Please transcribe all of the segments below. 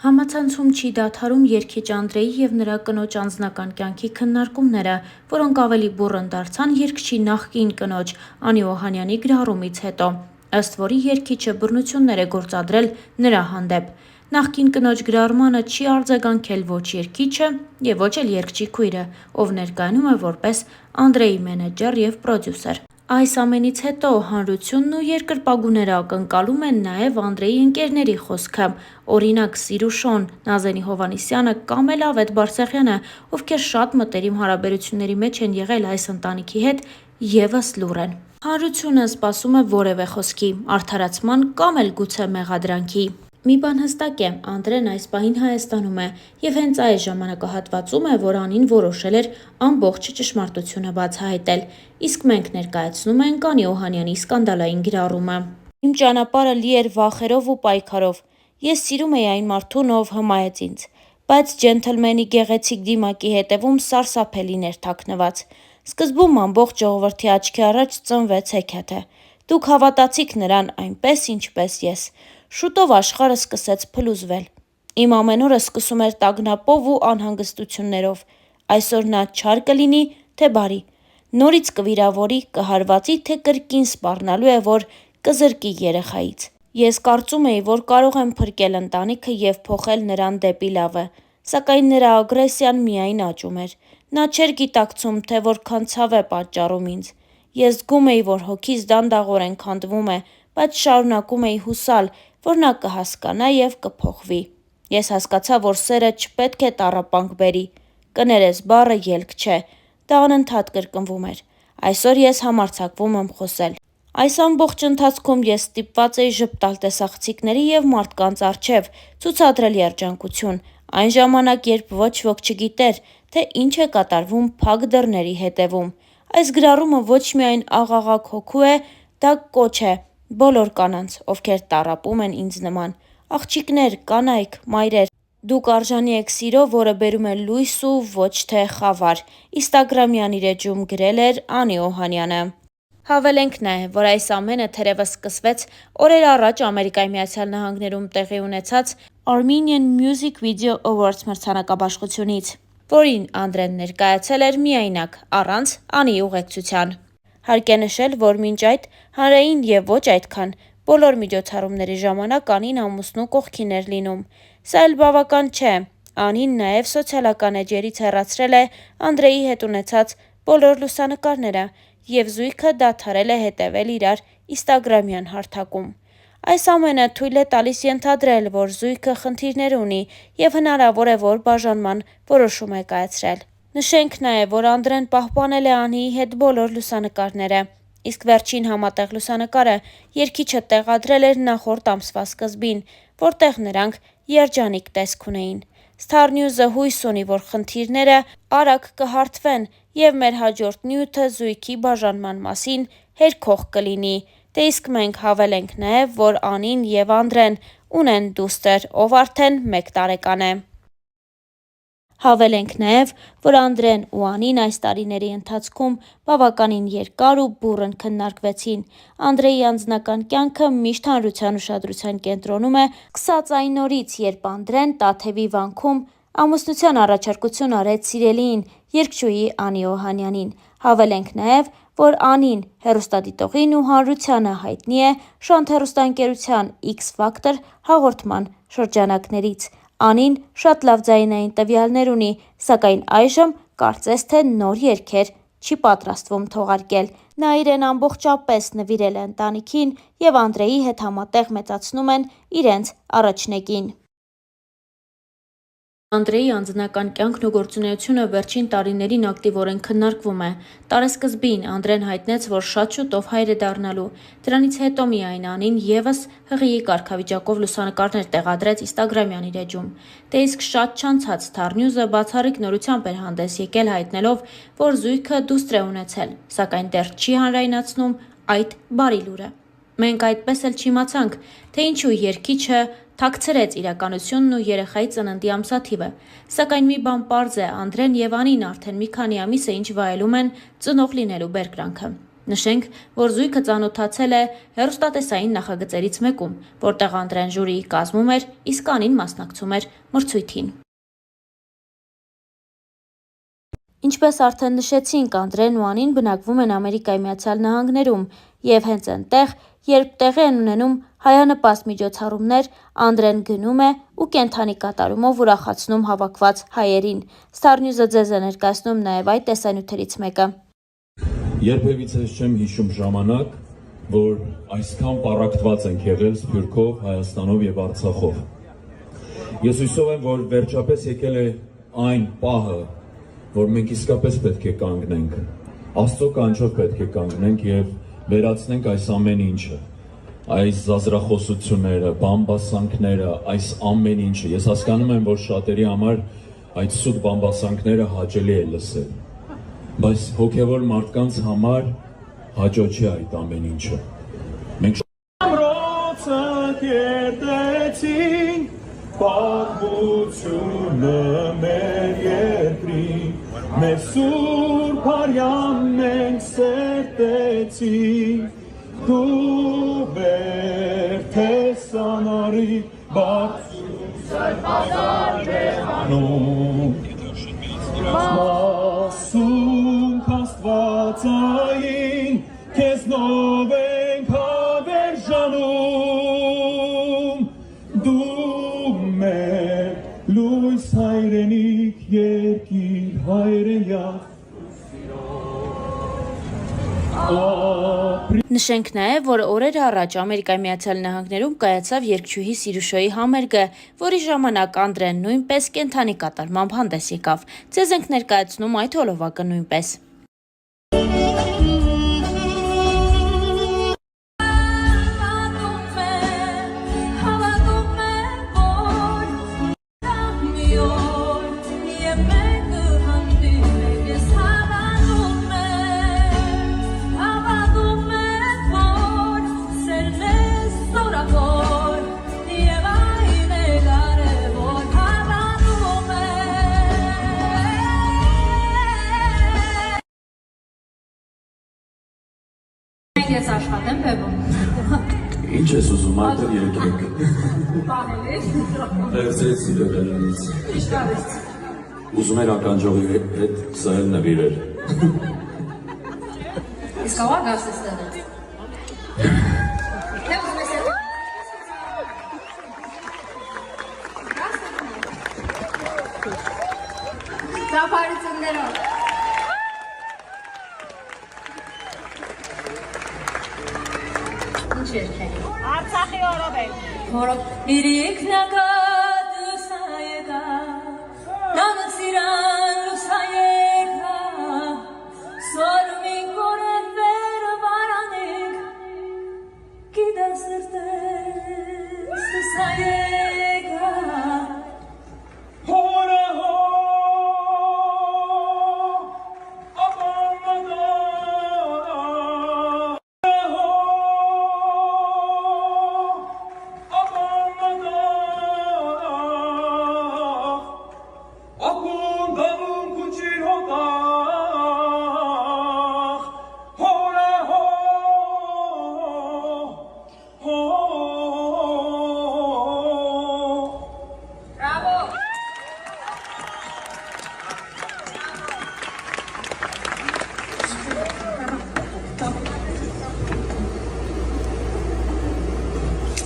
Համացանցում չի դադարում երգիչ Անդրեի և նրա կնոջ անձնական կյանքի քննարկումները, որոնք ավելի բուռն դարձան երգչի նախկին կնոջ Անի Օհանյանի գրառումից հետո, ըստ որի երգիչը բռնություններ է գործադրել նրա հանդեպ։ Նախկին կնոջ գրառմանը չի արձագանքել ոչ երգիչը և ոչ էլ երգչի քույրը, ով ներկայանում է որպես Անդրեի մենեջեր և պրոդյուսեր։ Այս ամենից հետո հանրությունն ու երկրպագուները ակնկալում են նաև Անդրեի ընկերների խոսքը, օրինակ Սիրուշոն, Նազենի Հովհաննիսյանը կամ էլ Ավետ Բարսեղյանը, ովքեր շատ մտերիմ հարաբերությունների մեջ են եղել այս ընտանիքի հետ, ևս լուռ են։ Հանրությունը սպասում է որևէ խոսքի, արդարացման կամ էլ գուցե մեղադրանքի։ Մի բան հստակ է, Անդրեն այս պահին Հայաստանում է և հենց այս ժամանակահատվածում է, որ Անին որոշել էր ամբողջ ճշմարտությունը բացահայտել, իսկ մենք ներկայացնում ենք Անի Օհանյանի սկանդալային գրառումը։ Իմ ճանապարհը լի էր վախերով ու պայքարով։ Ես սիրում էի այն մարդուն, ով հմայեց ինձ, բայց ջենթլմենի գեղեցիկ դիմակի հետևում սարսափելին էր թաքնված։ Սկզբում ամբողջ ժողովրդի աչքի առաջ ծնվեց հեքիաթը։ Դուք հավատացիք նրան այնպես, ինչպես ես։ Շուտով աշխարհը սկսեց փլուզվել։ Իմ ամեն օրը սկսում էր տագնապով ու անհանգստություններով։ Այսօր նա չար կլինի, թե բարի։ Նորից կվիրավորի, կհարվածի, թե կրկին սպառնալու է, որ կզրկի երեխայից։ Ես կարծում էի, որ կարող եմ փրկել ընտանիքը և փոխել նրան դեպի լավը, սակայն նրա ագրեսիան միայն աճում էր։ Նա չէր գիտակցում, թե որքան ցավ է պատճառում ինձ։ Ես զգում էի, որ հոգիս դանդաղորեն քանդվում է, բայց շարունակում էի հուսալ, որ նա կհասկանա և կփոխվի։ Ես հասկացա, որ սերը չպետք է տառապանք բերի։ Կներես բառը ելք չէ, դա անընդհատ կրկնվում էր։ Այսօր ես համարձակվում եմ խոսել։ Այս ամբողջ ընթացքում ես ստիպված էի ժպտալ տեսախցիկների և մարդկանց առջև, ցուցադրել երջանկություն, այն ժամանակ, երբ ոչ ոք չգիտեր, թե ինչ է կատարվում փակ դռների հետևում։ Այս գրառումը ոչ միայն աղաղակ հոգու է, դա կոչ է բոլոր կանանց, ովքեր տառապում են ինձ նման։ Աղջիկներ, կանայք, մայրեր, դուք արժանի եք սիրո, որը բերում է լույս ու ոչ թե խավար։ Ինստագրամյան իր էջում գրել էր Անի Օհանյանը։ Հավելենք նաև, որ այս ամենը թերևս սկսվեց օրեր առաջ Ամերիկայի Միացյալ Նահանգներում տեղի ունեցած Armenian Music Video Awards մրցանակաբաշխությունից, որին Անդրեն ներկայացել էր միայնակ, առանց Անիի ուղեկցության։ Հարկ է նշել, որ մինչ այդ հանրային և ոչ այդքան բոլոր միջոցառումների ժամանակ Անին ամուսնու կողքին էր լինում։ Սա էլ բավական չէ։ Անին նաև սոցիալական էջերից հեռացրել է Անդրեի հետ ունեցած բոլոր լուսանկարները և զույգը դադարել է հետևել իրար ինստագրամյան հարթակում։ Այս ամենը թույլ է տալիս ենթադրել, որ զույգը խնդիրներ ունի և հնարավոր է, որ բաժանման որոշում է կայացրել։ Նշենք նաև, որ Անդրեն պահպանել է Անիի հետ բոլոր լուսանկարները, իսկ վերջին համատեղ լուսանկարը երգիչը տեղադրել էր նախորդ ամսվա սկզբին, որտեղ նրանք երջանիկ տեսք ունեին։ Star News-ը հույս ունի, որ խնդիրները արագ կհարթվեն և մեր հաջորդ նյութը զույգի բաժանման մասին հերքող կլինի։ Դե իսկ մենք հավելենք նաև, որ Անին և Անդրեն ունեն դուստր, ով արդեն 1 տարեկան է։ Հավելենք նաև, որ Անդրեն ու Անին այս տարիների ընթացքում բավականին երկար ու բուռն քննարկվեցին։ Անդրեի անձնական կյանքը միշտ հանրության ուշադրության կենտրոնում է, սկսած այն օրից, երբ Անդրեն Տաթևի վանքում ամուսնության առաջարկություն արեց սիրելիին՝ երգչուհի Անի Օհանյանին։ Հավելենք նաև, որ Անին հեռուստադիտողին ու հանրությանը հայտնի է «Շանթ» հեռուստաընկերության X Factor հաղորդման շրջանակներից։ Անին շատ լավ ձայնային տվյալներ ունի, սակայն այժմ կարծես թե նոր երգեր չի պատրաստվում թողարկել։ Նա իրեն ամբողջապես նվիրել է ընտանիքին և Անդրեի հետ համատեղ մեծացնում են իրենց առաջնեկին։ Անդրեի անձնական կյանքն ու գործունեությունը վերջին տարիներին ակտիվորեն քննարկվում է։ Տարեսկզբին Անդրեն հայտնեց, որ շատ շուտով հայր է դառնալու։ Դրանից հետո միայն Անին ևս ՀՂԻ կարգավիճակով լուսանկարներ տեղադրեց ինստագրամյան իր էջում։ Դե իսկ շատ չանցած Star News-ը բացառիկ նորությամբ էր հանդես եկել հայտնելով, որ զույգը դուստր է ունեցել, սակայն դեռ չի հանրայնացնում այդ բարի լուրը։ Մենք այդպես էլ չիմացանք, թե ինչու երգիչը թաքցրեց իրականությունն ու երեխայի ծննդի ամսաթիվը, սակայն մի բան պարզ է՝ Անդրեն և Անին արդեն մի քանի ամիս է ինչ վայելում են ծնող լինելու բերկրանքը։ Նշենք, որ զույգը ծանոթացել է հեռուստատեսային նախագծերից մեկում, որտեղ Անդրեն ժյուրիի կազմում էր, իսկ Անին մասնակցում էր մրցույթին։ Ինչպես արդեն նշեցինք, Անդրեն ու Անին բնակվում են Ամերիկայի Միացյալ Նահանգներում, եւ հենց այնտեղ, երբ տեղի են ունենում հայանպաստ միջոցառումներ, Անդրեն գնում է ու կենդանի կատարումով ուրախացնում հավաքված հայերին։ Star News-ը ձեզ է ներկայացնում նաև այդ տեսանյութերից մեկը։ Երբևիցե չեմ հիշում ժամանակ, որ այսքան պառակտված ենք եղել Սփյուռքով, Հայաստանով եւ Արցախով։ Ես հույսով եմ, որ վերջապես եկել է այն պահը, որ մենք իսկապես պետք է կանգնենք, Աստծո կանչով պետք է կանգնենք եւ վերացնենք այս ամեն ինչը, այս զազրախոսությունները, բամբասանքները, այս ամեն ինչը։ Ես հասկանում եմ, որ շատերի համար այդ սուտ բամբասանքները հաճելի է լսել, բայց հոգեվոր մարդկանց համար հաճո չէ այդ ամեն ինչը։ Մենք պատմությունը մեր երկրին, մեր սուրբ արյան մենք սերտեցինք, դու բերդ ես անարի բարձր սրբազար բեղանում, մասունք աստվածային, քեզնով ենք հավերժանում, լույս հայրենիք երկիր հայրենյակ։ Նշենք նաև, որ օրեր առաջ Ամերիկայի Միացյալ Նահանգներում կայացավ երգչուհի Սիրուշոյի համերգը, որի ժամանակ Անդրեն նույնպես կենդանի կատարմամբ հանդես եկավ։ Ձեզ ենք ներկայացնում այդ հոլովակը նույնպես։ Ես աշխատեմ բևում։ Ինչ ես ուզում, արդեն երկեք։ Պահել Վերցրեց սիրողյանից։ Ինչ կարեց։ Ուզում էր ականջողի հետ սայել նվիրել։ Իսկ աղա գաս ես տեղը։ Թե ուզում ես էլ։ Ճապարություններով։ Արցախի օրով է։ Որով իրիք նագատ լուսայեկա, նանը սիրան լուսայեկա, սորմին կորև վեր վարանիք, գիդա սրտես լուսայեկա,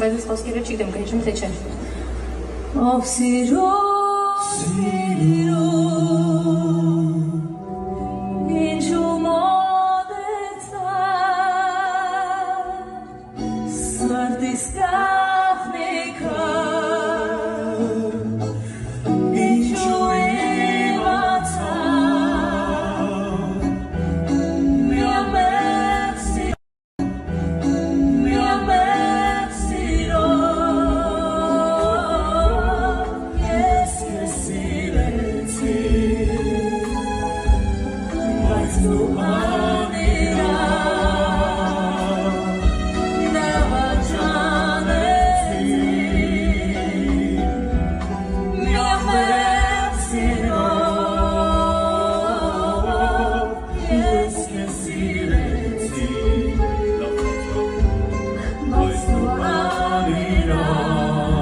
Բայց ես խոսքերը չգիտեմ, կհիշում թե չէ։ Ով սիրում, ինչու մոտեցար, սրտիս կախնիկա, ինչու իմացար, միամետ Աղա